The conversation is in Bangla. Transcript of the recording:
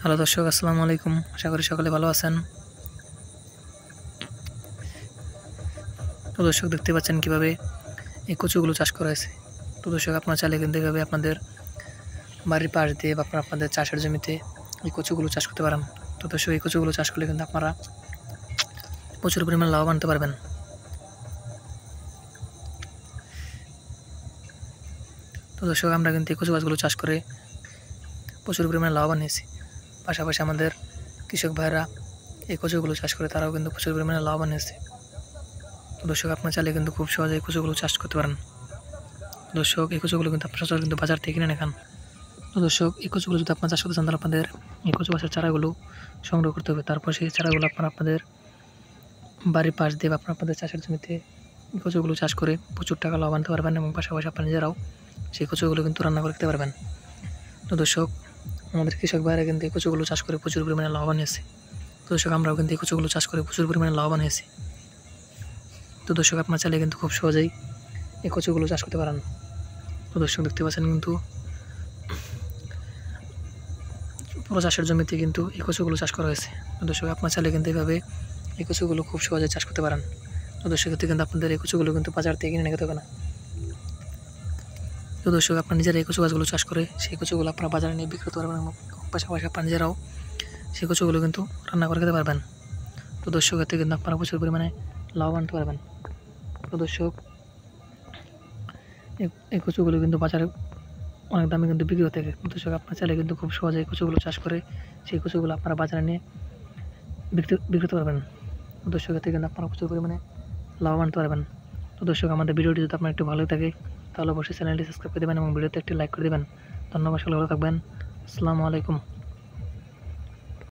হ্যালো দর্শক, আসসালামু আলাইকুম। আশা করি সকলে ভালো আছেন। তো দর্শক, দেখতে পাচ্ছেন কিভাবে এই কচুগুলো চাষ করা হয়েছে। তো দর্শক, আপনারা চাইলে কিন্তু এভাবে আপনাদের বাড়ির পাশ দিয়ে বা আপনাদের চাষের জমিতে এই কচুগুলো চাষ করতে পারেন। তো দর্শক, এই কচুগুলো চাষ করলে কিন্তু আপনারা প্রচুর পরিমাণ লাভবান হতে পারবেন। তো দর্শক, আমরা কিন্তু এই কচু গাছগুলো চাষ করে প্রচুর পরিমাণে লাভবান হয়েছি। পাশাপাশি আমাদের কৃষক ভাইরা এই কচুগুলো চাষ করে তারাও কিন্তু প্রচুর পরিমাণে লাভবান হয়েছে। তো দর্শক, আপনারা চাইলে কিন্তু খুব সহজে এই কচুগুলো চাষ করতে পারেন। দর্শক, এই কচুগুলো কিন্তু আপনারা সচরাচর কিন্তু বাজার থেকে কিনে খান। তো দর্শক, এই কচুগুলো যদি আপনার চাষ করতে চান তাহলে আপনাদের এই কচু গাছের চারাগুলো সংগ্রহ করতে হবে। তারপর সেই চারাগুলো আপনারা আপনাদের বাড়ির পাশ দিয়ে বা আপনাদের চাষের জমিতে এই কচুগুলো চাষ করে প্রচুর টাকা লাভ আনতে পারবেন এবং পাশাপাশি আপনারা নিজেরাও সেই কচুগুলো কিন্তু রান্না করে খেতে পারবেন। তো দর্শক, আমাদের কৃষক ভাইরা কিন্তু এই কচুগুলো চাষ করে প্রচুর পরিমাণে লাভবান হয়েছে। তো দর্শক, আমরাও কিন্তু এই কচুগুলো চাষ করে প্রচুর পরিমাণে লাভবান হয়েছি। তো দর্শক, আপনার চাইলে কিন্তু খুব সহজেই এই কচুগুলো চাষ করতে পারেন। তো দর্শক, দেখতে পাচ্ছেন কিন্তু পুরো চাষের জমিতে কিন্তু এই কচুগুলো চাষ করা হয়েছে। তো দর্শক, আপনার চাইলে কিন্তু এইভাবে এই কচুগুলো খুব সহজে চাষ করতে পারেন। তো দর্শক, এতে কিন্তু আপনাদের এই কচুগুলো কিন্তু বাজার থেকে কিনে নিতে হবে না। তো দর্শক, আপনার নিজেরা এই কচু গাছগুলো চাষ করে সেই কচুগুলো আপনারা বাজারে নিয়ে বিক্রি করতে পারবেন এবং পাশাপাশি আপনার নিজেরাও সেই কচুগুলো কিন্তু রান্না করে খেতে পারবেন। তো দর্শক, এতে কিন্তু আপনারা প্রচুর পরিমাণে লাভ আনতে পারবেন। তো দর্শক, এই কচুগুলো কিন্তু বাজারে অনেক দামে কিন্তু বিক্রি হতে থাকে। দর্শক, আপনার চাইলে কিন্তু খুব সহজে এই কচুগুলো চাষ করে সেই কচুগুলো আপনারা বাজারে নিয়ে বিক্রি করতে পারবেন। দর্শক, এতে কিন্তু আপনারা প্রচুর পরিমাণে লাভবান হতে পারবেন। তো দর্শক, আমাদের ভিডিওটি যদি আপনার একটু ভালো থাকে তাহলে অবশ্যই চ্যানেলটি সাবস্ক্রাইব করে দেবেন এবং ভিডিওতে একটি লাইক করে দেবেন। ধন্যবাদ, সকলে ভালো থাকবেন। আসসালামু আলাইকুম।